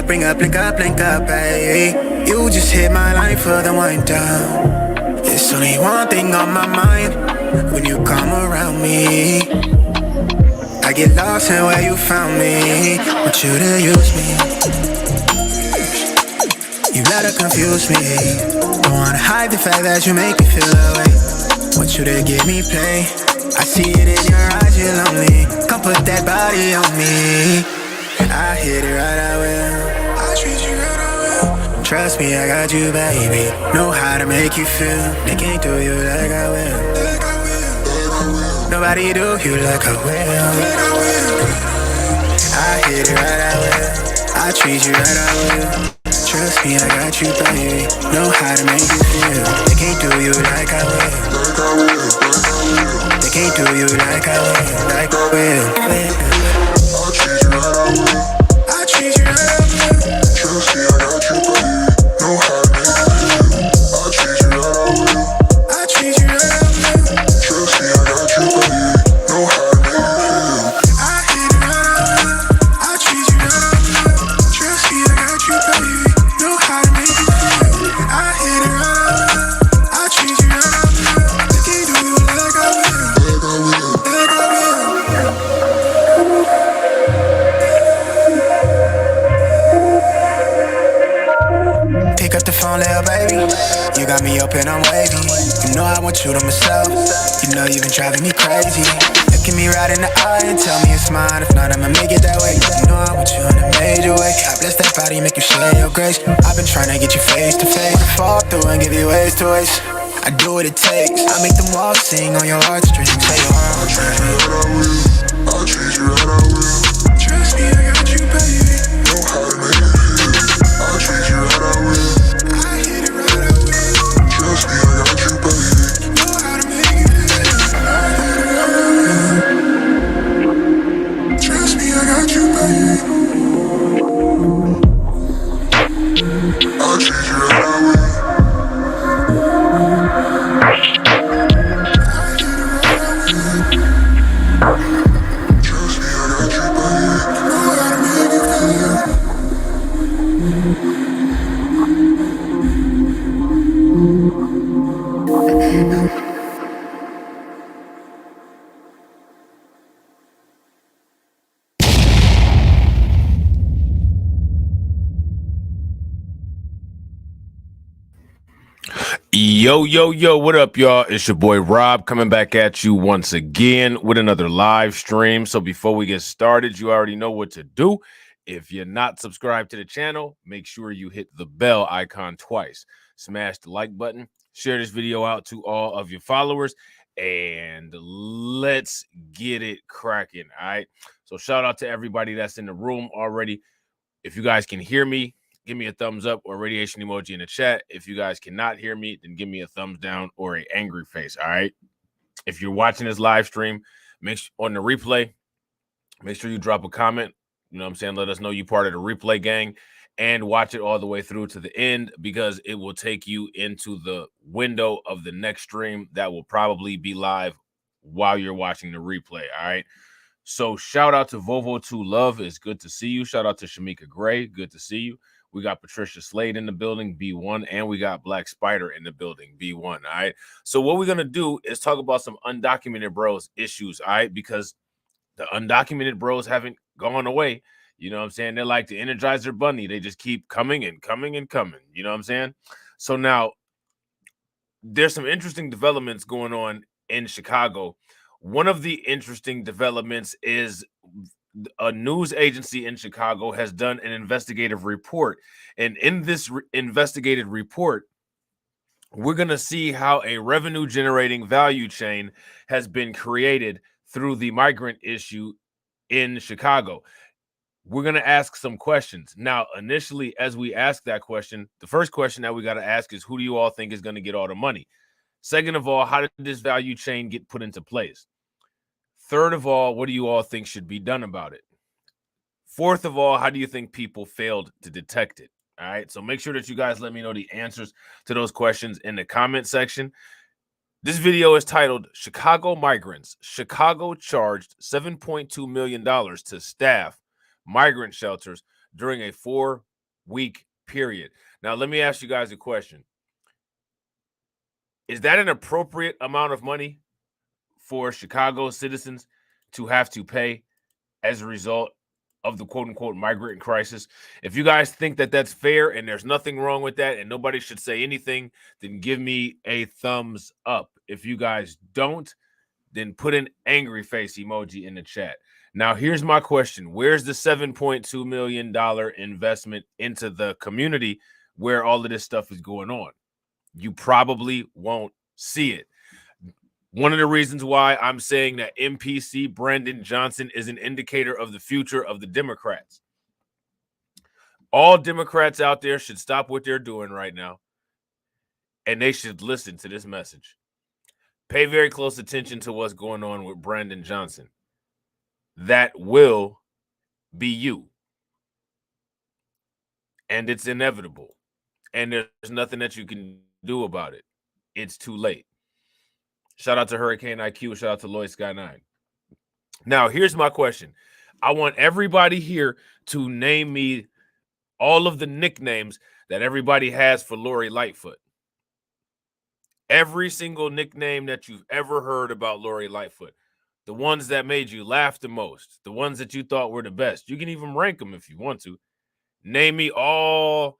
link up, baby. You just hit my line for the wind down. It's only one thing on my mind when you come around me. I get lost in where you found me. Want you to use me. You let her confuse me. Don't wanna hide the fact that you make me feel that way. Want you to give me play. I see it in your eyes, you're lonely. Come put that body on me. I hit it right, I will. I treat you right, I will. Trust me, I got you, baby. Know how to make you feel. They can't do you like I will. Nobody do you like I will. I hit it right, I will. I treat you right, I will. Trust me, I got you, baby. Know how to make you feel. They can't do you like I will. They can't do you like I will. Like I will. I treat you right, I will. I treat you right, I will. Trust me, I got you, baby. Know how to make you feel. I treat you right, I will. I treat you right, I will. Trust me, I got you, baby. Know how to make you feel. I hit it right, I will. I treat you right, I will. Trust me, I got you, baby. Know how to make you feel. I hit it right, I will. I treat you right, I will. They can't do you like I will. Like I will. Pick up the phone, little baby. You got me open, I'm wavy. You know I want you to myself. You know you've been driving me crazy. Looking me right in the eye and tell me it's mine. If not, I'ma make it that way. You know I want you in a major way. I bless that body, make you share your grace. I've been trying to get you face to face. Fall through and give you ways to waste. I do what it takes. I make them walls sing on your heartstrings. Say your heart. I'll treat you right, I will. Trust me, I got you, baby. Know how to make it feel. I'll treat you right, I will. I hit it right, I will. Trust me, I got you, baby. Know how to make it feel. I hit it right, I will. Trust me, I got you, baby. I'll treat you right, I will. Yo, what up, y'all? It's your boy Rob coming back at you once again with another live stream. So before we get started, you already know what to do. If you're not subscribed to the channel, make sure you hit the bell icon twice. Smash the like button, share this video out to all of your followers, and let's get it cracking, all right? So shout out to everybody that's in the room already. If you guys can hear me, give me a thumbs up or radiation emoji in the chat. If you guys cannot hear me, then give me a thumbs down or an angry face, all right? If you're watching this live stream, make sure on the replay, make sure you drop a comment. You know what I'm saying? Let us know you part of the replay gang and watch it all the way through to the end because it will take you into the window of the next stream that will probably be live while you're watching the replay, all right? So shout out to Vovo2 Love. It's good to see you. Shout out to Shamika Gray. Good to see you. We got Patricia Slade in the building, B1, and we got Black Spider in the building, B1, all right? So what we're going to do is talk about some undocumented bros issues, all right? Because the undocumented bros haven't gone away. You know what I'm saying? They're like the Energizer Bunny. They just keep coming and coming and coming. You know what I'm saying? So now there's some interesting developments going on in Chicago. One of the interesting developments is a news agency in Chicago has done an investigative report. And in this investigative report, we're going to see how a revenue generating value chain has been created through the migrant issue in Chicago. We're going to ask some questions. Now, initially, as we ask that question, the first question that we got to ask is, who do you all think is going to get all the money? Second of all, how did this value chain get put into place? Third of all, what do you all think should be done about it? Fourth of all, how do you think people failed to detect it? All right, so make sure that you guys let me know the answers to those questions in the comment section. This video is titled Chicago Migrants. Chicago charged $7.2 million to staff migrant shelters during a 4 week period. Now, let me ask you guys a question. Is that an appropriate amount of money for Chicago citizens to have to pay as a result of the quote-unquote migrant crisis? If you guys think that that's fair and there's nothing wrong with that and nobody should say anything, then give me a thumbs up. If you guys don't, then put an angry face emoji in the chat. Now, here's my question. Where's the $7.2 million investment into the community where all of this stuff is going on? You probably won't see it. One of the reasons why I'm saying that NPC Brandon Johnson is an indicator of the future of the Democrats. All Democrats out there should stop what they're doing right now, and they should listen to this message. Pay very close attention to what's going on with Brandon Johnson. That will be you. And it's inevitable. And there's nothing that you can do about it. It's too late. Shout out to Hurricane IQ. Shout out to Lloyd Sky 9. Now, here's my question. I want everybody here to name me all of the nicknames that everybody has for Lori Lightfoot. Every single nickname that you've ever heard about Lori Lightfoot. The ones that made you laugh the most. The ones that you thought were the best. You can even rank them if you want to. Name me all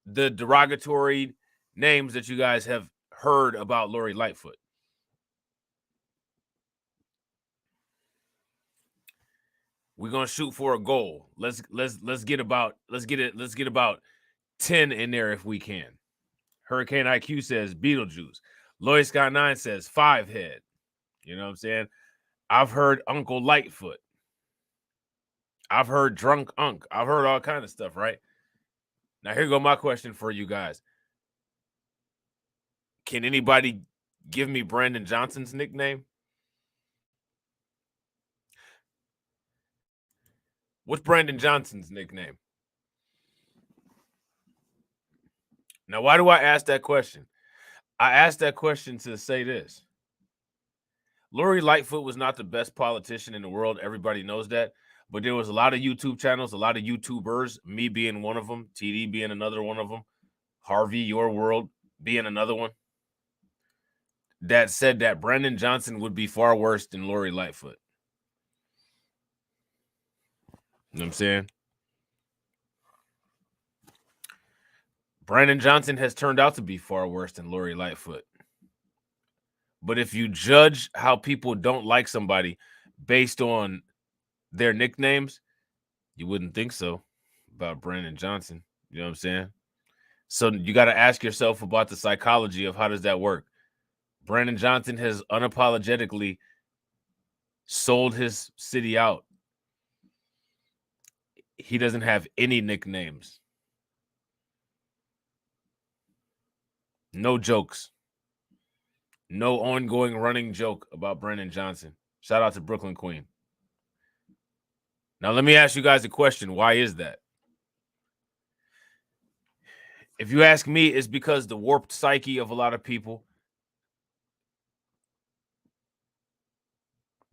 the derogatory names that you guys have heard about Lori Lightfoot. We're gonna shoot for a goal. Let's get about 10 in there if we can. Hurricane IQ says Beetlejuice. Lloyd Scott 9 says Five Head. You know what I'm saying? I've heard Uncle Lightfoot. I've heard Drunk Unk. I've heard all kind of stuff, right? Now, here go my question for you guys. Can anybody give me Brandon Johnson's nickname? What's Brandon Johnson's nickname? Now, why do I ask that question? I asked that question to say this. Lori Lightfoot was not the best politician in the world. Everybody knows that. But there was a lot of YouTube channels, a lot of YouTubers, me being one of them, TD being another one of them, Harvey, Your World being another one, that said that Brandon Johnson would be far worse than Lori Lightfoot. You know what I'm saying? Brandon Johnson has turned out to be far worse than Lori Lightfoot. But if you judge how people don't like somebody based on their nicknames, you wouldn't think so about Brandon Johnson. You know what I'm saying? So you got to ask yourself about the psychology of how does that work? Brandon Johnson has unapologetically sold his city out. He doesn't have any nicknames. No jokes. No ongoing running joke about Brandon Johnson. Shout out to Brooklyn Queen. Now, let me ask you guys a question. Why is that? If you ask me, it's because the warped psyche of a lot of people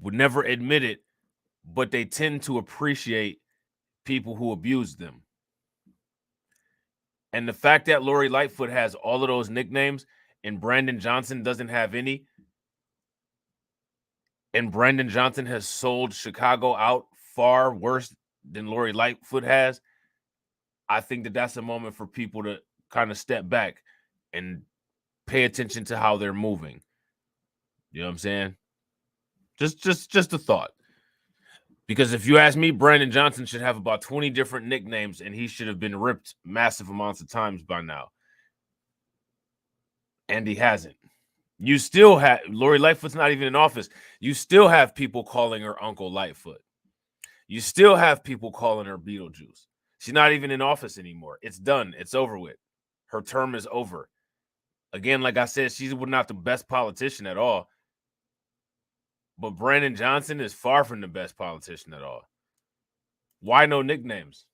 would never admit it, but they tend to appreciate people who abuse them. And the fact that Lori Lightfoot has all of those nicknames and Brandon Johnson doesn't have any, and Brandon Johnson has sold Chicago out far worse than Lori Lightfoot has, I think that that's a moment for people to kind of step back and pay attention to how they're moving. You know what I'm saying? Just a thought. Because if you ask me, Brandon Johnson should have about 20 different nicknames, and he should have been ripped massive amounts of times by now. And he hasn't. You still have Lori Lightfoot's not even in office. You still have people calling her Uncle Lightfoot. You still have people calling her Beetlejuice. She's not even in office anymore. It's done. It's over with. Her term is over. Again, like I said, she's not the best politician at all. But Brandon Johnson is far from the best politician at all. Why no nicknames?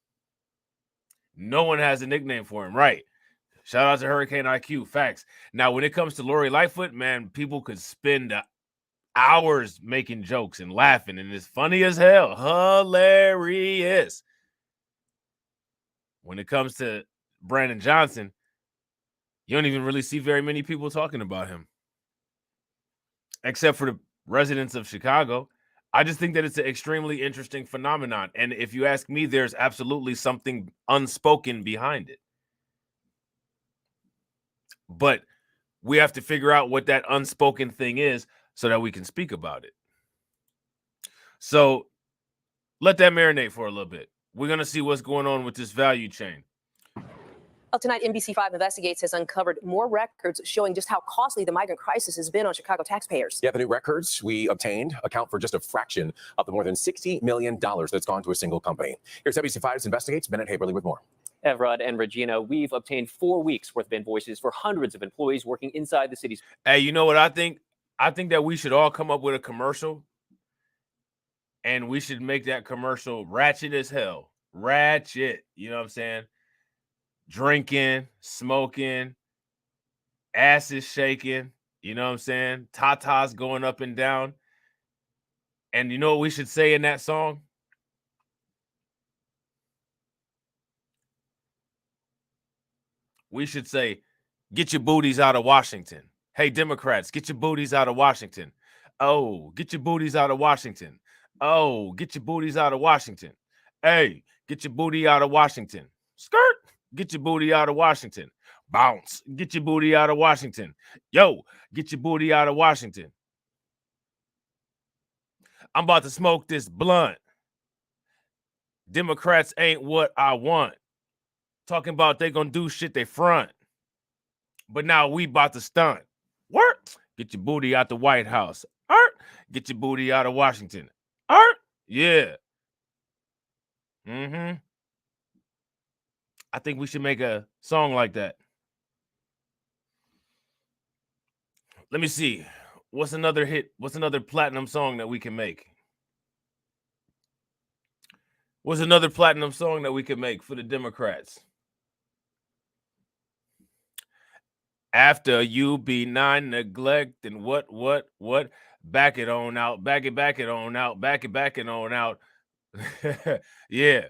No one has a nickname for him, right? Shout out to Hurricane IQ. Facts. Now, when it comes to Lori Lightfoot, man, people could spend hours making jokes and laughing, and it's funny as hell. Hilarious. when it comes to Brandon Johnson, you don't even really see very many people talking about him, except for the residents of Chicago. I just think that it's an extremely interesting phenomenon. And if you ask me, there's absolutely something unspoken behind it. But we have to figure out what that unspoken thing is so that we can speak about it. So let that marinate for a little bit. We're going to see what's going on with this value chain. Well, tonight, NBC5 Investigates has uncovered more records showing just how costly the migrant crisis has been on Chicago taxpayers. Yeah, the new records we obtained account for just a fraction of the more than $60 million that's gone to a single company. Here's NBC5's Investigates, Bennett Haberly with more. Evrod and Regina, we've obtained 4 weeks worth of invoices for hundreds of employees working inside the city's. Hey, you know what I think? I think that we should all come up with a commercial, and we should make that commercial ratchet as hell. Ratchet, you know what I'm saying? Drinking, smoking, asses shaking, you know what I'm saying? Tatas going up and down. And you know what we should say in that song? We should say, get your booties out of Washington. Hey, Democrats, get your booties out of Washington. Oh, get your booties out of Washington. Oh, get your booties out of Washington. Hey, get your booty out of Washington. Skirt, get your booty out of Washington. Bounce, get your booty out of Washington. Yo, get your booty out of Washington. I'm about to smoke this blunt. Democrats ain't what I want. Talking about they gonna do shit they front. But now we about to stunt. Work. Get your booty out the White House. Art. Get your booty out of Washington. Art. Yeah. I think we should make a song like that. Let me see. What's another hit? What's another platinum song that we can make? What's another platinum song that we can make for the Democrats? After you be nine neglect and what? Back it on out, back it on out, back it on out. Yeah.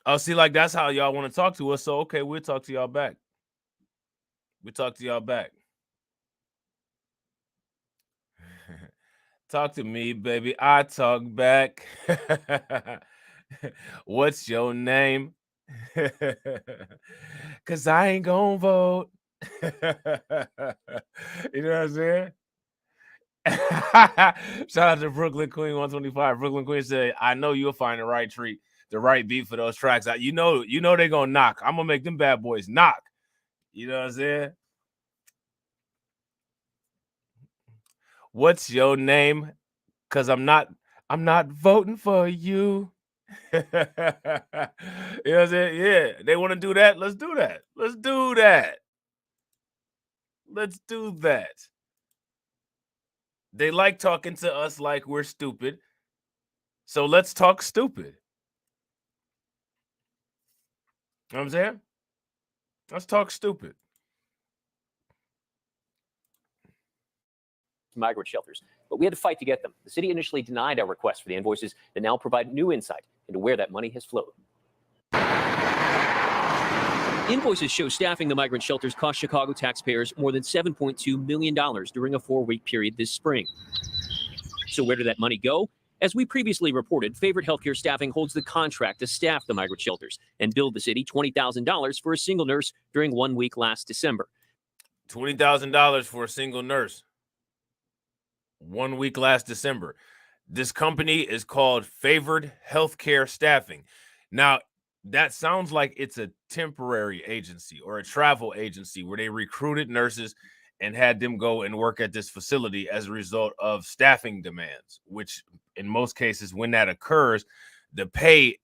Oh, see, like that's how y'all want to talk to us. So okay, we'll talk to y'all back. Talk to me, baby. I talk back. What's your name? Cause I ain't gonna vote. You know what I'm saying? Shout out to Brooklyn Queen 125. Brooklyn Queen said, I know you'll find the right treat, the right beat for those tracks. You know they're gonna knock. I'm gonna make them bad boys knock. You know what I'm saying? What's your name? Cause I'm not voting for you. You know what I'm saying? Yeah, they want to do that. Let's do that. Let's do that. They like talking to us like we're stupid. So let's talk stupid. You know what I'm saying? Let's talk stupid. Migrant shelters, but we had to fight to get them. The city initially denied our request for the invoices that now provide new insight into where that money has flowed. Invoices show staffing the migrant shelters cost Chicago taxpayers more than $7.2 million during a 4-week period this spring. So where did that money go? As we previously reported, Favorite Healthcare Staffing holds the contract to staff the migrant shelters and billed the city $20,000 for a single nurse during 1 week last December. $20,000 for a single nurse. 1 week last December. This company is called Favored Healthcare Staffing. Now, that sounds like it's a temporary agency or a travel agency where they recruited nurses and had them go and work at this facility as a result of staffing demands, which in most cases, when that occurs, the pay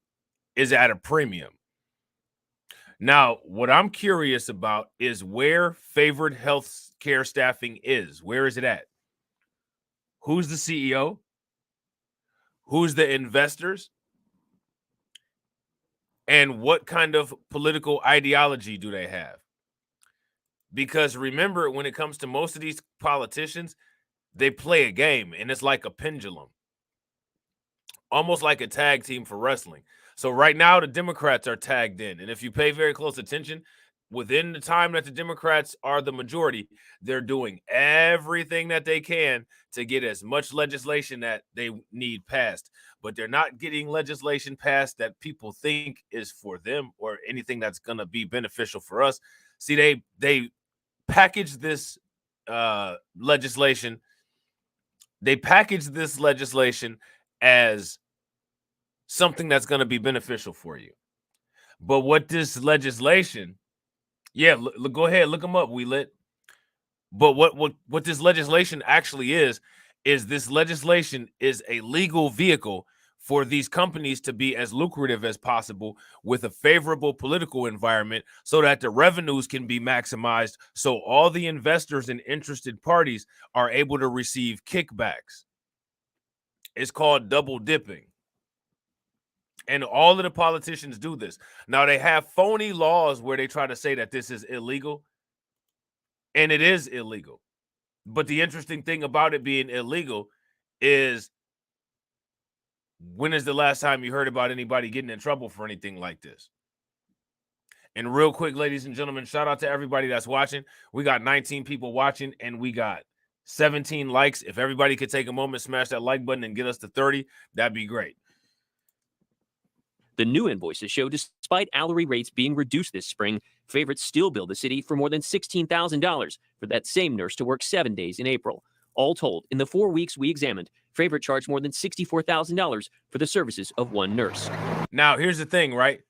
is at a premium. Now, what I'm curious about is where Favored Healthcare Staffing is. Where is it at? Who's the CEO? Who's the investors? And what kind of political ideology do they have? Because remember, when it comes to most of these politicians, they play a game, and it's like a pendulum, almost like a tag team for wrestling. So right now, the Democrats are tagged in. And if you pay very close attention, within the time that the Democrats are the majority, they're doing everything that they can to get as much legislation that they need passed. But they're not getting legislation passed that people think is for them or anything that's going to be beneficial for us. See, they package this legislation. They package this legislation as something that's going to be beneficial for you. But what this legislation, go ahead, look them up, we lit. But what this legislation actually is this legislation is a legal vehicle for these companies to be as lucrative as possible with a favorable political environment so that the revenues can be maximized, so all the investors and interested parties are able to receive kickbacks. It's called double dipping. And all of the politicians do this. Now, they have phony laws where they try to say that this is illegal, and it is illegal. But the interesting thing about it being illegal is, when is the last time you heard about anybody getting in trouble for anything like this? And real quick, ladies and gentlemen, shout out to everybody that's watching. We got 19 people watching, and we got 17 likes. If everybody could take a moment, smash that like button and get us to 30, that'd be great. The new invoices show despite hourly rates being reduced this spring, favorites still bill the city for more than $16,000 for that same nurse to work 7 days in April. All told, in the 4 weeks we examined, favorite charged more than $64,000 for the services of one nurse. Now, here's the thing, right?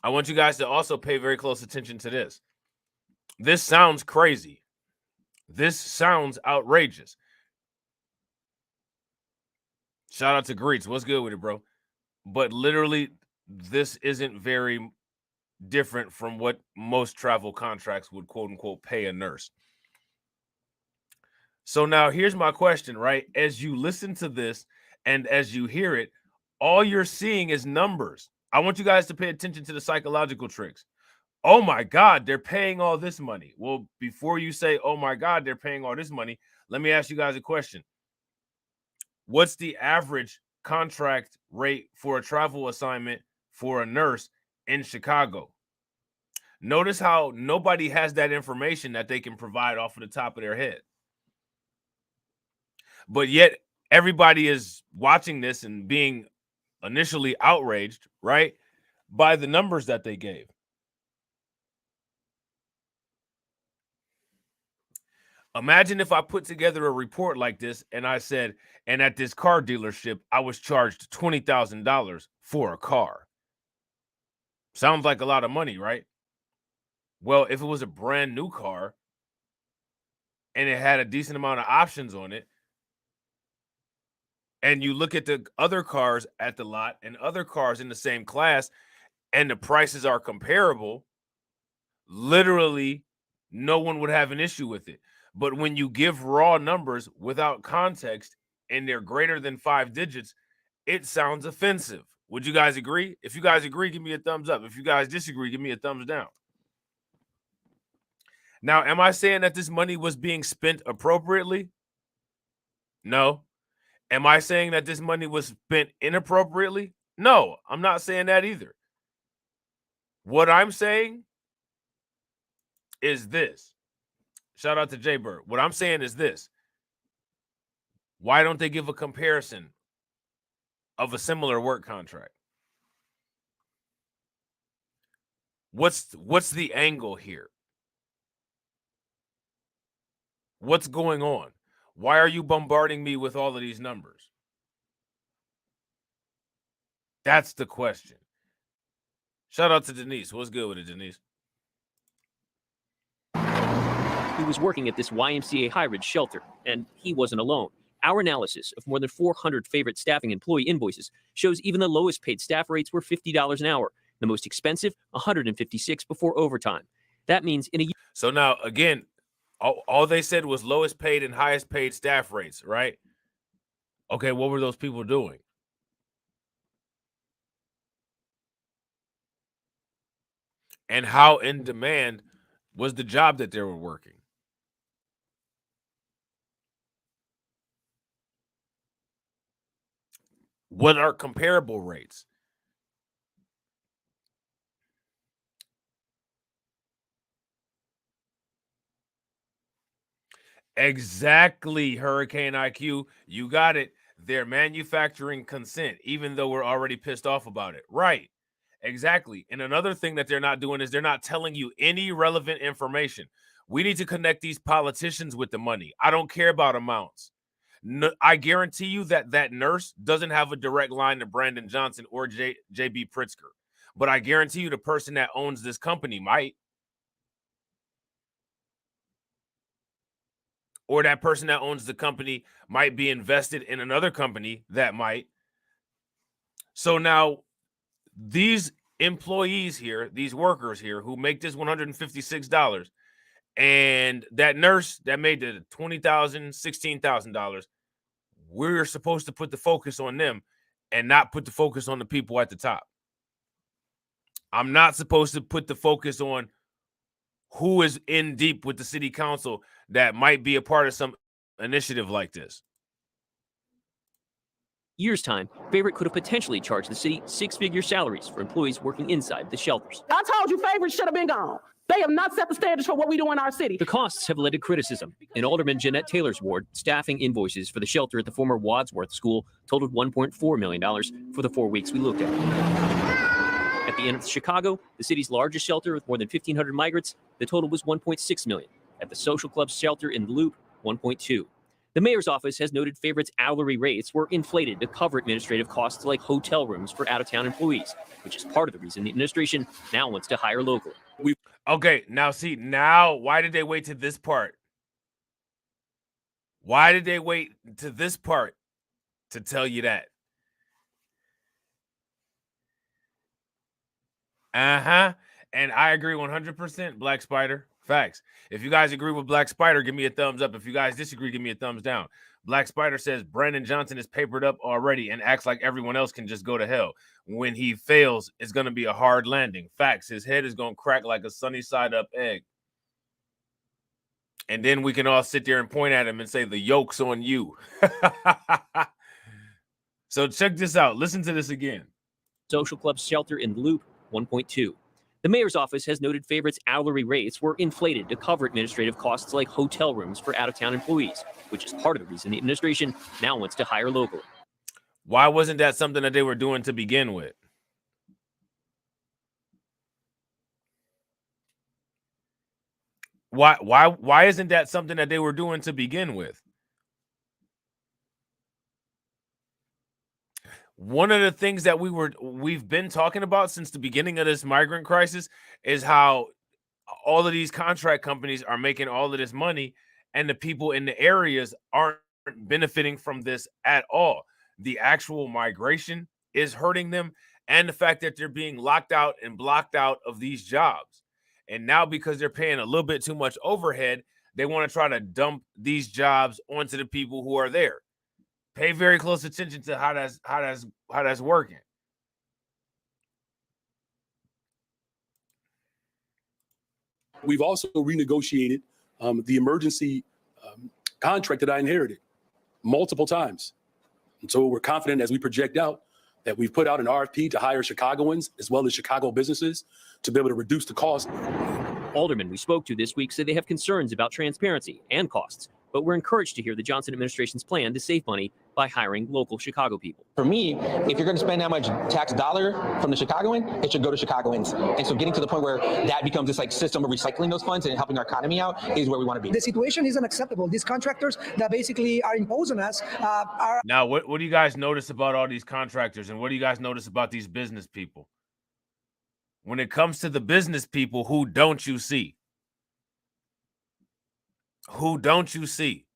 I want you guys to also pay very close attention to this. This sounds crazy. This sounds outrageous. Shout out to Greets. What's good with it, bro? But literally, this isn't very different from what most travel contracts would, quote unquote, pay a nurse. So now here's my question, right? As you listen to this and as you hear it, all you're seeing is numbers. I want you guys to pay attention to the psychological tricks. Oh my God, they're paying all this money. Well, before you say, oh my God, they're paying all this money, let me ask you guys a question. What's the average contract rate for a travel assignment for a nurse in Chicago? Notice how nobody has that information that they can provide off of the top of their head. But yet everybody is watching this and being initially outraged, right, by the numbers that they gave. Imagine if I put together a report like this and I said, and at this car dealership, I was charged $20,000 for a car. Sounds like a lot of money, right? Well, if it was a brand new car and it had a decent amount of options on it, and you look at the other cars at the lot and other cars in the same class, and the prices are comparable, literally no one would have an issue with it. But when you give raw numbers without context and they're greater than 5 digits, it sounds offensive. Would you guys agree? If you guys agree, give me a thumbs up. If you guys disagree, give me a thumbs down. Now, am I saying that this money was being spent appropriately? No. Am I saying that this money was spent inappropriately? No, I'm not saying that either. What I'm saying is this. Shout out to Jay Bird. What I'm saying is this. Why don't they give a comparison of a similar work contract? What's the angle here? What's going on? Why are you bombarding me with all of these numbers? That's the question. Shout out to Denise. What's good with it, Denise? He was working at this YMCA high-ridge shelter, and he wasn't alone. Our analysis of more than 400 favorite staffing employee invoices shows even the lowest paid staff rates were $50 an hour. The most expensive, $156 before overtime. That means in a year. So now, again, all they said was lowest paid and highest paid staff rates, right? Okay, what were those people doing? And how in demand was the job that they were working? What are comparable rates? Exactly, Hurricane IQ. You got it. They're manufacturing consent, even though we're already pissed off about it. Right. Exactly. And another thing that they're not doing is they're not telling you any relevant information. We need to connect these politicians with the money. I don't care about amounts. No, I guarantee you that that nurse doesn't have a direct line to Brandon Johnson or JB Pritzker. But I guarantee you the person that owns this company might. Or that person that owns the company might be invested in another company that might. So now these employees here, these workers here who make this $156, and that nurse that made the $20,000, $16,000, we're supposed to put the focus on them and not put the focus on the people at the top. I'm not supposed to put the focus on who is in deep with the city council that might be a part of some initiative like this. Years' time, Favorite could have potentially charged the city six-figure salaries for employees working inside the shelters. I told you Favorite should have been gone. They have not set the standards for what we do in our city. The costs have led to criticism. In Alderman Jeanette Taylor's ward, staffing invoices for the shelter at the former Wadsworth School totaled $1.4 million for the 4 weeks we looked at. At the end of Chicago, the city's largest shelter with more than 1,500 migrants, the total was $1.6 million. At the Social Club's shelter in the Loop, $1.2. The mayor's office has noted Favorite's hourly rates were inflated to cover administrative costs like hotel rooms for out-of-town employees, which is part of the reason the administration now wants to hire locally. Okay, now see, why did they wait to this part? Why did they wait to this part to tell you that? And I agree 100%, Black Spider. Facts. If you guys agree with Black Spider, give me a thumbs up. If you guys disagree, give me a thumbs down. Black Spider says Brandon Johnson is papered up already and acts like everyone else can just go to hell. When he fails, it's going to be a hard landing. Facts. His head is going to crack like a sunny side up egg. And then we can all sit there and point at him and say, the yoke's on you. So check this out. Listen to this again. Social Club's shelter in the Loop, $1.2. The mayor's office has noted Favorite's hourly rates were inflated to cover administrative costs like hotel rooms for out-of-town employees, which is part of the reason the administration now wants to hire locally. Why wasn't that something that they were doing to begin with? Why isn't that something that they were doing to begin with? One of the things that we've been talking about since the beginning of this migrant crisis is how all of these contract companies are making all of this money and the people in the areas aren't benefiting from this at all. The actual migration is hurting them, and the fact that they're being locked out and blocked out of these jobs. And now because they're paying a little bit too much overhead, they want to try to dump these jobs onto the people who are there. Pay very close attention to how that's working. We've also renegotiated the emergency contract that I inherited multiple times. And so we're confident as we project out that we've put out an RFP to hire Chicagoans as well as Chicago businesses to be able to reduce the cost. Aldermen we spoke to this week said they have concerns about transparency and costs, but we're encouraged to hear the Johnson administration's plan to save money by hiring local Chicago people. For me, if you're going to spend that much tax dollar from the Chicagoan, it should go to Chicagoans. And so getting to the point where that becomes this like system of recycling those funds and helping our economy out is where we want to be. The situation is unacceptable. These contractors that basically are imposing us are... Now, what do you guys notice about all these contractors, and what do you guys notice about these business people? When it comes to the business people, who don't you see? Who don't you see?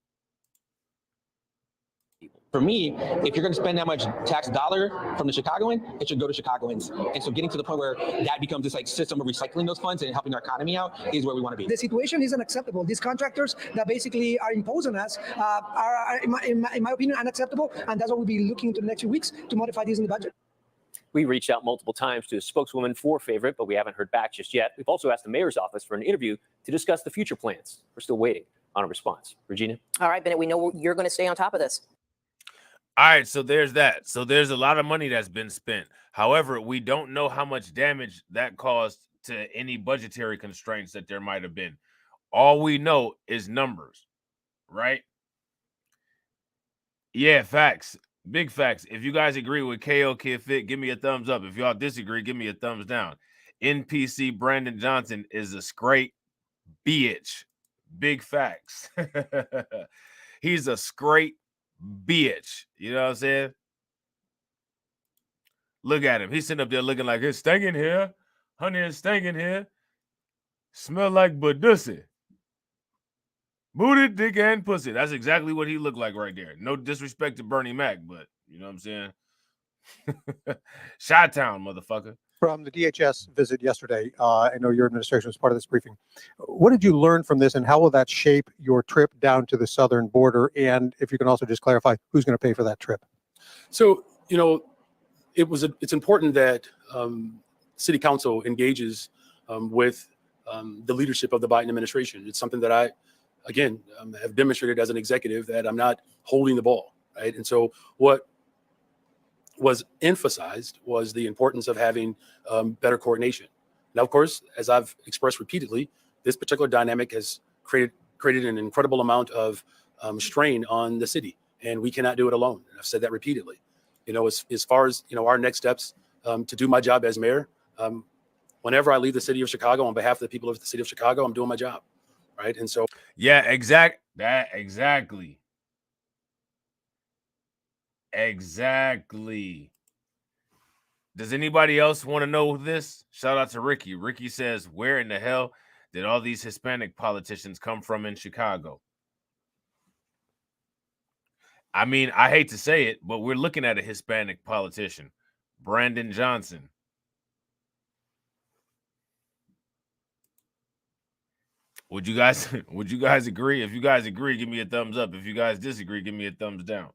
For me, if you're going to spend that much tax dollar from the Chicagoan, it should go to Chicagoans. And so getting to the point where that becomes this like system of recycling those funds and helping our economy out is where we want to be. The situation is unacceptable. These contractors that basically are imposing us are in my opinion, unacceptable. And that's what we'll be looking into the next few weeks to modify these in the budget. We reached out multiple times to a spokeswoman for Favorite, but we haven't heard back just yet. We've also asked the mayor's office for an interview to discuss the future plans. We're still waiting on a response. Regina? All right, Bennett, we know you're going to stay on top of this. All right, so there's that. So there's a lot of money that's been spent. However, we don't know how much damage that caused to any budgetary constraints that there might have been. All we know is numbers, right? Yeah, facts. Big facts. If you guys agree with KO Kid Fit, give me a thumbs up. If y'all disagree, give me a thumbs down. NPC Brandon Johnson is a straight bitch. Big facts. He's a straight bitch. You know what I'm saying? Look at him. He's sitting up there looking like it's stinking here. Honey, it's stinking here. Smell like badussy. Booty, dick, and pussy. That's exactly what he looked like right there. No disrespect to Bernie Mac, but you know what I'm saying? Chi-Town, motherfucker. From the DHS visit yesterday, I know your administration was part of this briefing. What did you learn from this, and how will that shape your trip down to the southern border? And if you can also just clarify, who's going to pay for that trip? So, you know, it's important that City Council engages with the leadership of the Biden administration. It's something that I, again, have demonstrated as an executive that I'm not holding the ball, right? And so what was emphasized was the importance of having better coordination. Now, of course, as I've expressed repeatedly, this particular dynamic has created an incredible amount of strain on the city, and we cannot do it alone. And I've said that repeatedly. You know, as far as, you know, our next steps to do my job as mayor, whenever I leave the city of Chicago on behalf of the people of the city of Chicago, I'm doing my job, right? And so, yeah, exactly. Does anybody else want to know this? Shout out to Ricky. Ricky says, where in the hell did all these Hispanic politicians come from in Chicago? I mean, I hate to say it, but we're looking at a Hispanic politician, Brandon Johnson. Would you guys agree? If you guys agree, give me a thumbs up. If you guys disagree, give me a thumbs down.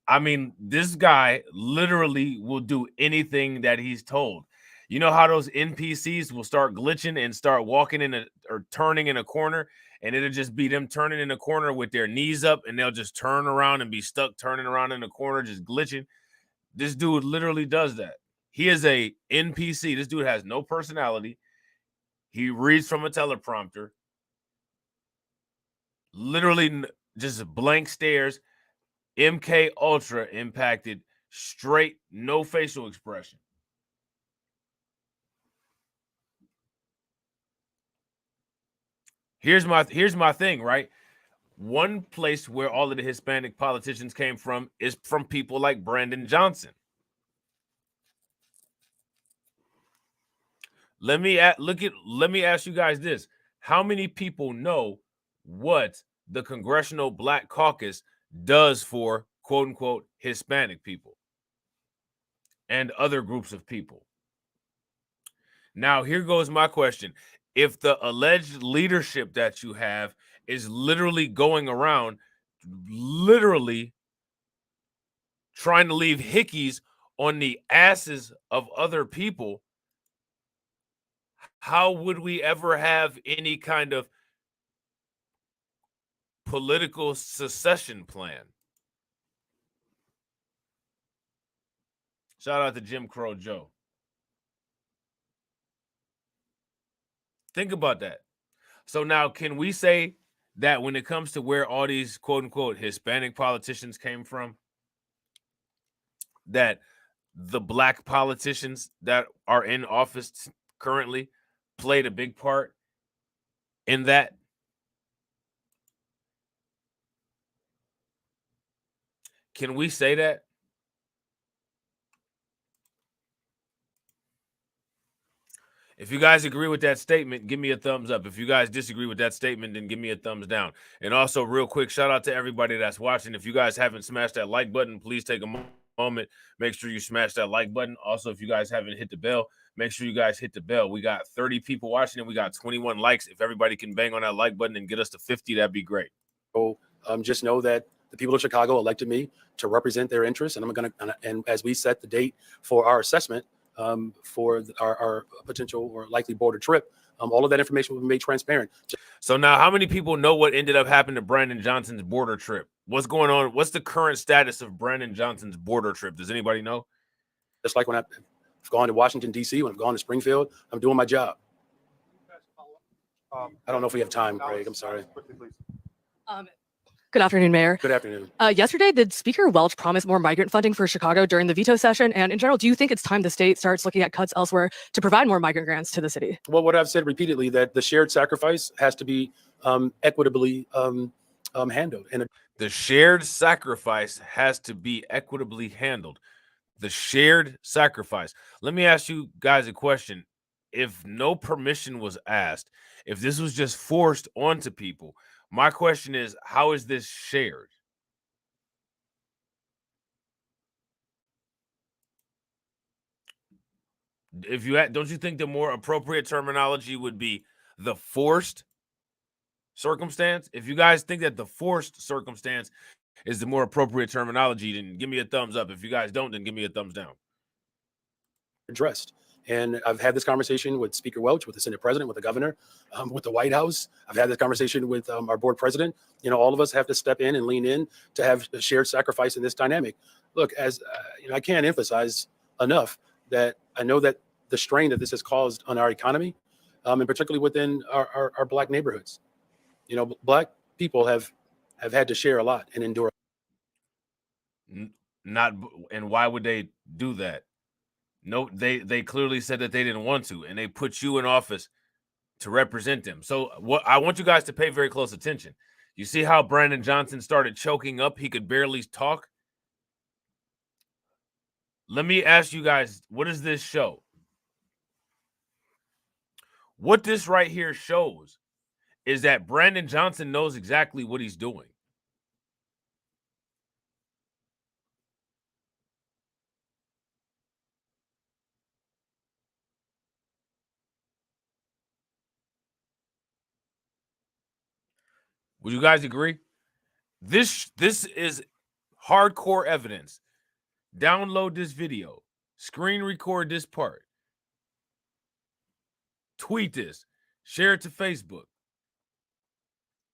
I mean, this guy literally will do anything that he's told. You know how those NPCs will start glitching and start walking or turning in a corner, and it'll just be them turning in a corner with their knees up, and they'll just turn around and be stuck turning around in the corner, just glitching. This dude literally does that. He is a NPC. This dude has no personality. He reads from a teleprompter. Literally just blank stares. MK Ultra impacted, straight, no facial expression. Here's my thing, right? One place where all of the Hispanic politicians came from is from people like Brandon Johnson. Let me ask you guys this. How many people know what the Congressional Black Caucus does for quote unquote Hispanic people and other groups of people? Now, here goes my question. If the alleged leadership that you have is literally going around, literally trying to leave hickeys on the asses of other people, how would we ever have any kind of political secession plan? Shout out to Jim Crow Joe. Think about that. So now, can we say that when it comes to where all these quote unquote Hispanic politicians came from, that the black politicians that are in office currently played a big part in that? Can we say that? If you guys agree with that statement, give me a thumbs up. If you guys disagree with that statement, then give me a thumbs down. And also, real quick, shout out to everybody that's watching. If you guys haven't smashed that like button, please take a moment. Make sure you smash that like button. Also, if you guys haven't hit the bell, make sure you guys hit the bell. We got 30 people watching and we got 21 likes. If everybody can bang on that like button and get us to 50, that'd be great. So just know that the people of Chicago elected me to represent their interests, and and as we set the date for our assessment for our potential or likely border trip, all of that information will be made transparent. So now, how many people know what ended up happening to Brandon Johnson's border trip? What's going on? What's the current status of Brandon Johnson's border trip? Does anybody know? Just like when I've gone to Washington, D.C., when I've gone to Springfield, I'm doing my job. I don't know if we have time, Craig. I'm sorry. I Good afternoon, Mayor. Good afternoon. Yesterday, did Speaker Welch promise more migrant funding for Chicago during the veto session? And in general, do you think it's time the state starts looking at cuts elsewhere to provide more migrant grants to the city? Well, what I've said repeatedly, that the shared sacrifice has to be equitably handled. And the shared sacrifice has to be equitably handled. The shared sacrifice. Let me ask you guys a question. If no permission was asked, if this was just forced onto people, my question is, how is this shared? If you don't you think the more appropriate terminology would be the forced circumstance? If you guys think that the forced circumstance is the more appropriate terminology, then give me a thumbs up. If you guys don't, then give me a thumbs down. Addressed. And I've had this conversation with Speaker Welch, with the Senate President, with the Governor, with the White House. I've had this conversation with our board president. You know, all of us have to step in and lean in to have a shared sacrifice in this dynamic. Look, as you know, I can't emphasize enough that I know that the strain that this has caused on our economy, and particularly within our Black neighborhoods. You know, Black people have had to share a lot and endure. And why would they do that? No, they clearly said that they didn't want to, and they put you in office to represent them. So what I want you guys to pay very close attention. You see how Brandon Johnson started choking up? He could barely talk. Let me ask you guys, what does this show? What this right here shows is that Brandon Johnson knows exactly what he's doing. Would you guys agree? This is hardcore evidence. Download this video. Screen record this part. Tweet this. Share it to Facebook.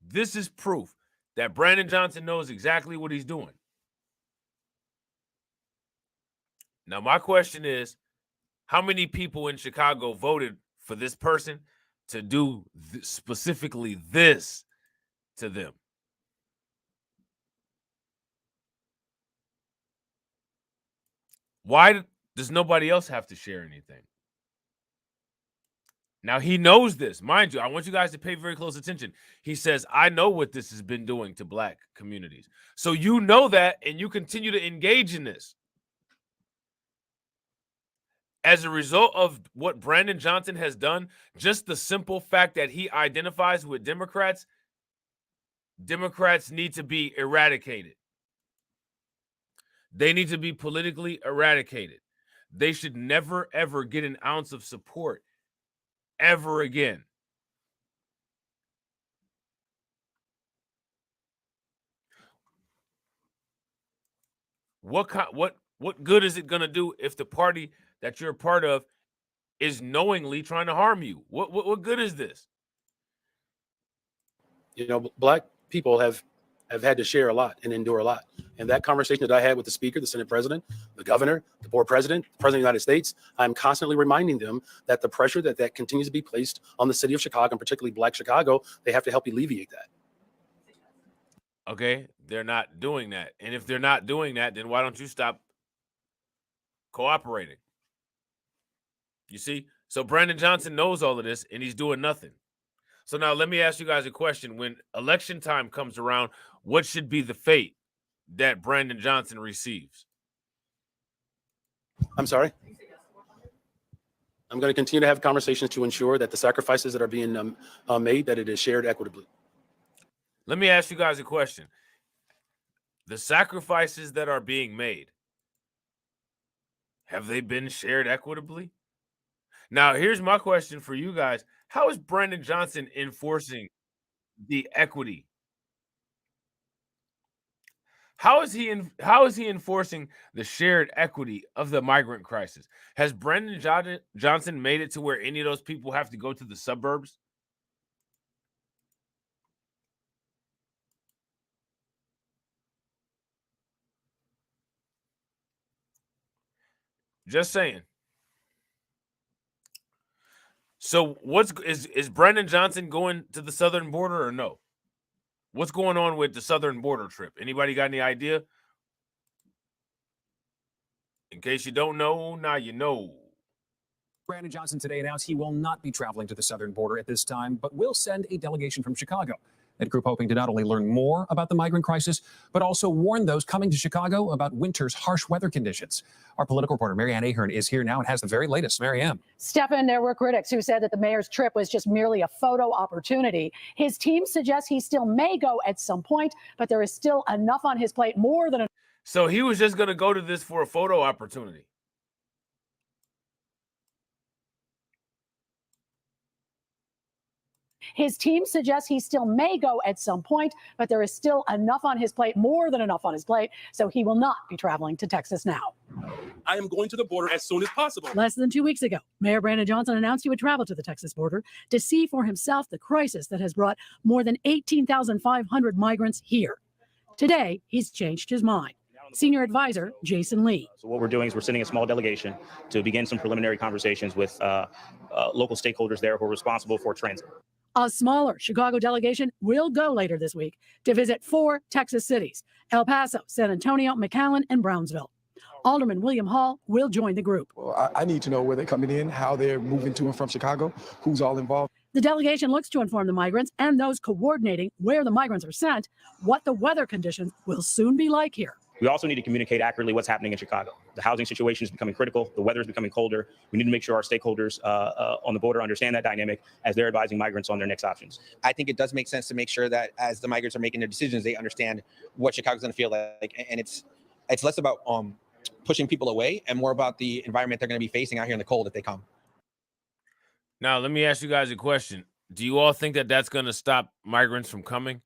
This is proof that Brandon Johnson knows exactly what he's doing. Now, my question is, how many people in Chicago voted for this person to do specifically this to them? Why does nobody else have to share anything? Now, he knows this. Mind you, I want you guys to pay very close attention. He says, I know what this has been doing to Black communities. So you know that, and you continue to engage in this. As a result of what Brandon Johnson has done, just the simple fact that he identifies with Democrats, Democrats need to be eradicated. They need to be politically eradicated. They should never, ever get an ounce of support ever again. What good is it going to do if the party that you're a part of is knowingly trying to harm you? What good is this? You know, Black people have had to share a lot and endure a lot. And that conversation that I had with the Speaker, the Senate President, the Governor, the Board President, the President of the United States, I'm constantly reminding them that the pressure that continues to be placed on the city of Chicago, and particularly Black Chicago, they have to help alleviate that. Okay, they're not doing that. And if they're not doing that, then why don't you stop cooperating? You see? So Brandon Johnson knows all of this, and he's doing nothing. So now let me ask you guys a question. When election time comes around, what should be the fate that Brandon Johnson receives? I'm sorry? I'm going to continue to have conversations to ensure that the sacrifices that are being made, that it is shared equitably. Let me ask you guys a question. The sacrifices that are being made, have they been shared equitably? Now, here's my question for you guys. How is Brandon Johnson enforcing the equity? How is he enforcing the shared equity of the migrant crisis? Has Brandon Johnson made it to where any of those people have to go to the suburbs? Just saying. So is Brandon Johnson going to the southern border or no? What's going on with the southern border trip? Anybody got any idea? In case you don't know, now you know. Brandon Johnson today announced he will not be traveling to the southern border at this time, but will send a delegation from Chicago. That group hoping to not only learn more about the migrant crisis, but also warn those coming to Chicago about winter's harsh weather conditions. Our political reporter, Marianne Ahern, is here now and has the very latest. Marianne. Stefan, there were critics who said that the mayor's trip was just merely a photo opportunity. His team suggests he still may go at some point, but there is still enough on his plate, more than enough. So he was just going to go to this for a photo opportunity. His team suggests he still may go at some point, but there is still enough on his plate, more than enough on his plate, so he will not be traveling to Texas now. I am going to the border as soon as possible. Less than 2 weeks ago, Mayor Brandon Johnson announced he would travel to the Texas border to see for himself the crisis that has brought more than 18,500 migrants here. Today, he's changed his mind. Senior advisor Jason Lee. So what we're doing is we're sending a small delegation to begin some preliminary conversations with local stakeholders there who are responsible for transit. A smaller Chicago delegation will go later this week to visit 4 Texas cities: El Paso, San Antonio, McAllen, and Brownsville. Alderman William Hall will join the group. Well, I need to know where they're coming in, how they're moving to and from Chicago, who's all involved. The delegation looks to inform the migrants and those coordinating where the migrants are sent what the weather conditions will soon be like here. We also need to communicate accurately what's happening in Chicago. The housing situation is becoming critical. The weather is becoming colder. We need to make sure our stakeholders on the border understand that dynamic as they're advising migrants on their next options. I think it does make sense to make sure that as the migrants are making their decisions, they understand what Chicago's going to feel like. And it's less about pushing people away and more about the environment they're going to be facing out here in the cold if they come. Now, let me ask you guys a question. Do you all think that that's going to stop migrants from coming?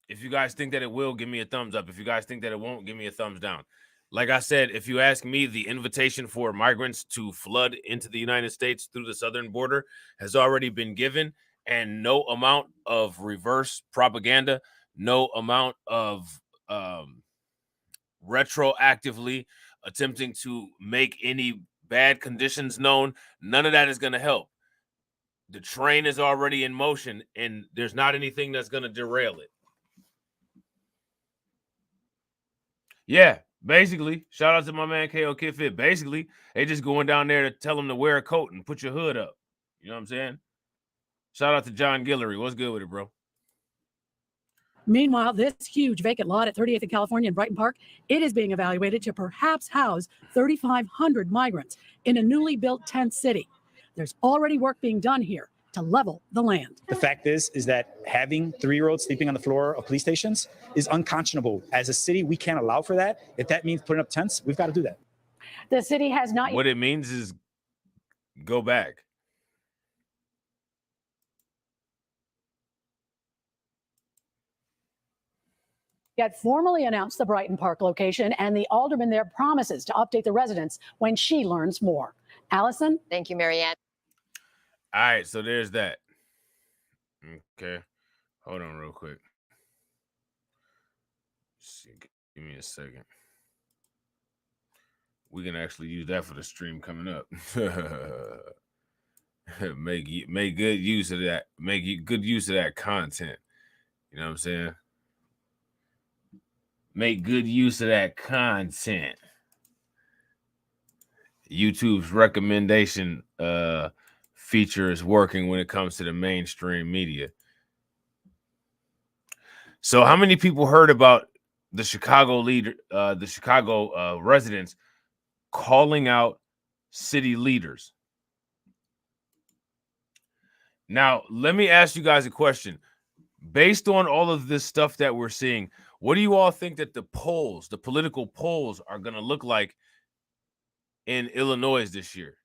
If you guys think that it will, give me a thumbs up. If you guys think that it won't, give me a thumbs down. Like I said, if you ask me, the invitation for migrants to flood into the United States through the southern border has already been given, and no amount of reverse propaganda, no amount of retroactively attempting to make any bad conditions known, none of that is going to help. The train is already in motion, and there's not anything that's going to derail it. Yeah, basically, shout out to my man KO Kid Fit. Basically, they just going down there to tell him to wear a coat and put your hood up. You know what I'm saying? Shout out to John Guillory. What's good with it, bro? Meanwhile, this huge vacant lot at 38th and California in Brighton Park, it is being evaluated to perhaps house 3,500 migrants in a newly built tent city. There's already work being done here to level the land. The fact is that having 3-year-olds sleeping on the floor of police stations is unconscionable. As a city, we can't allow for that. If that means putting up tents, we've got to do that. The city has not. What it means is go back. Yet formally announced the Brighton Park location, and the alderman there promises to update the residents when she learns more. Allison? Thank you, Marianne. All right, so there's that. Okay, hold on real quick. Give me a second. We can actually use that for the stream coming up. make good use of that. Make good use of that content. You know what I'm saying? Make good use of that content. YouTube's recommendation feature is working when it comes to the mainstream media. So how many people heard about the Chicago residents calling out city leaders? Now, let me ask you guys a question. Based on all of this stuff that we're seeing, what do you all think that the polls, the political polls, are going to look like in Illinois this year?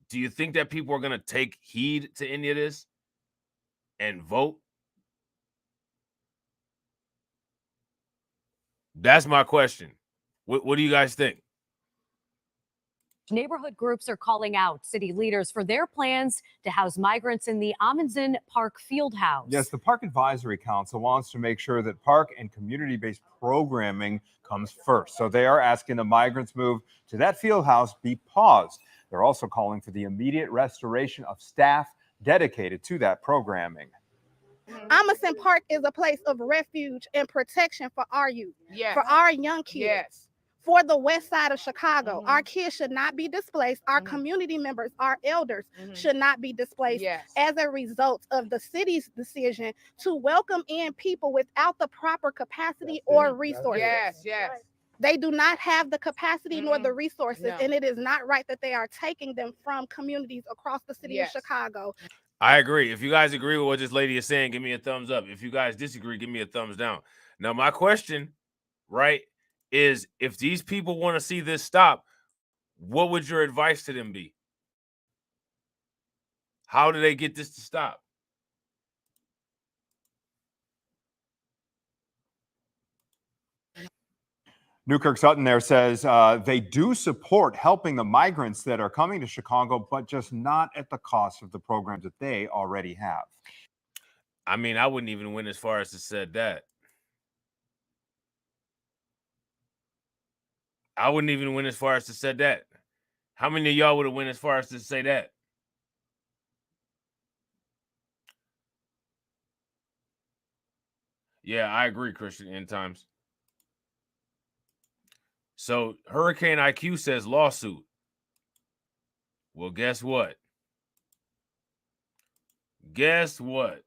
Do you think that people are going to take heed to any of this and vote? That's my question. What do you guys think? Neighborhood groups are calling out city leaders for their plans to house migrants in the Amundsen Park Field House. Yes, the Park Advisory Council wants to make sure that park and community-based programming comes first. So they are asking the migrants move to that field house be paused. They're also calling for the immediate restoration of staff dedicated to that programming. Amundsen Park is a place of refuge and protection for our youth, for our young kids. For the west side of Chicago, our kids should not be displaced. Our community members, our elders should not be displaced as a result of the city's decision to welcome in people without the proper capacity or resources. They do not have the capacity nor the resources, and it is not right that they are taking them from communities across the city of Chicago. I agree. If you guys agree with what this lady is saying, give me a thumbs up. If you guys disagree, give me a thumbs down. Now, my question, right, is if these people want to see this stop, what would your advice to them be? How do they get this to stop? Newkirk Sutton there says they do support helping the migrants that are coming to Chicago, but just not at the cost of the programs that they already have. I mean, I wouldn't even win as far as to said that. I wouldn't even win as far as to said that. How many of y'all would have went as far as to say that? Yeah, I agree, Christian, in times. So Hurricane IQ says lawsuit. Well, guess what? Guess what?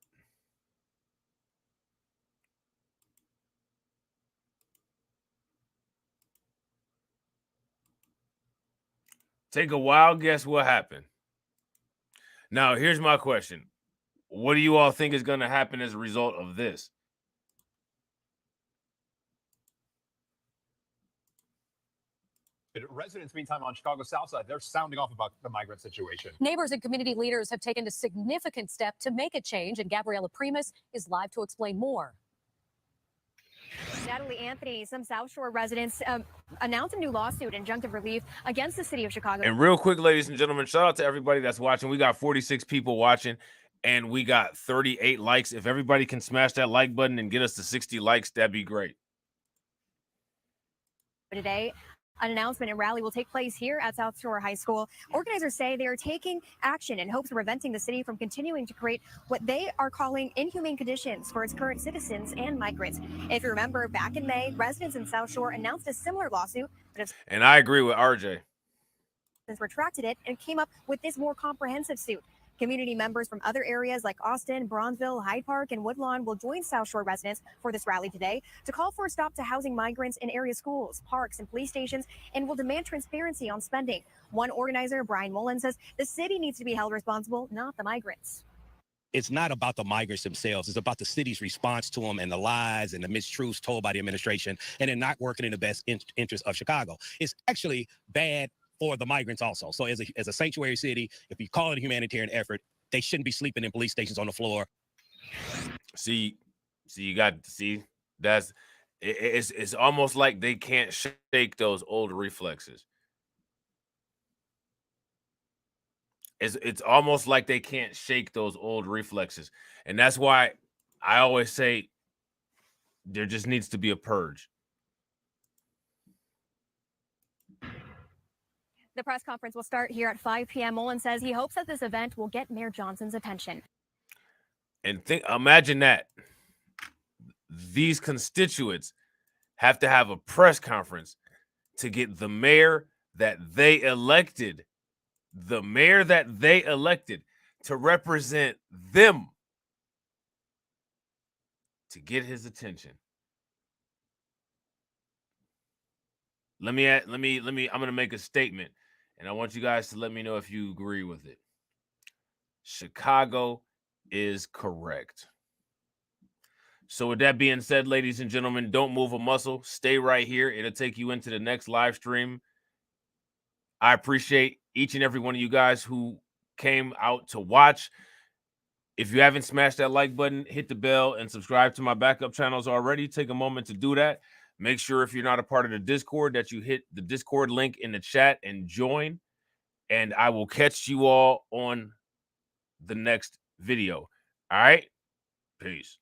Take a wild guess what happened. Now, here's my question. What do you all think is going to happen as a result of this? Residents, meantime, on Chicago's south side, they're sounding off about the migrant situation. Neighbors and community leaders have taken a significant step to make a change, and Gabriella Primus is live to explain more. Natalie Anthony, some South Shore residents announced a new lawsuit, injunctive relief against the city of Chicago. And real quick, ladies and gentlemen, shout out to everybody that's watching. We got 46 people watching, and we got 38 likes. If everybody can smash that like button and get us to 60 likes, that'd be great. Today, an announcement and rally will take place here at South Shore High School. Organizers say they are taking action in hopes of preventing the city from continuing to create what they are calling inhumane conditions for its current citizens and migrants. If you remember, back in May, residents in South Shore announced a similar lawsuit, but And I agree with RJ. have retracted it and came up with this more comprehensive suit. Community members from other areas like Austin, Bronzeville, Hyde Park, and Woodlawn will join South Shore residents for this rally today to call for a stop to housing migrants in area schools, parks, and police stations, and will demand transparency on spending. One organizer, Brian Mullen, says the city needs to be held responsible, not the migrants. It's not about the migrants themselves. It's about the city's response to them and the lies and the mistruths told by the administration, and they're not working in the best interest of Chicago. It's actually bad for the migrants also. So as a sanctuary city, if you call it a humanitarian effort, they shouldn't be sleeping in police stations on the floor. See, you got to see that's it's almost like they can't shake those old reflexes. It's almost like they can't shake those old reflexes. And that's why I always say there just needs to be a purge. The press conference will start here at 5 p.m. Mullen says he hopes that this event will get Mayor Johnson's attention. And imagine that these constituents have to have a press conference to get the mayor that they elected, to represent them, to get his attention. I'm going to make a statement, and I want you guys to let me know if you agree with it. Chicago is correct. So with that being said, ladies and gentlemen, don't move a muscle. Stay right here. It'll take you into the next live stream. I appreciate each and every one of you guys who came out to watch. If you haven't smashed that like button, hit the bell and subscribe to my backup channels already. Take a moment to do that. Make sure if you're not a part of the Discord that you hit the Discord link in the chat and join. And I will catch you all on the next video. All right? Peace.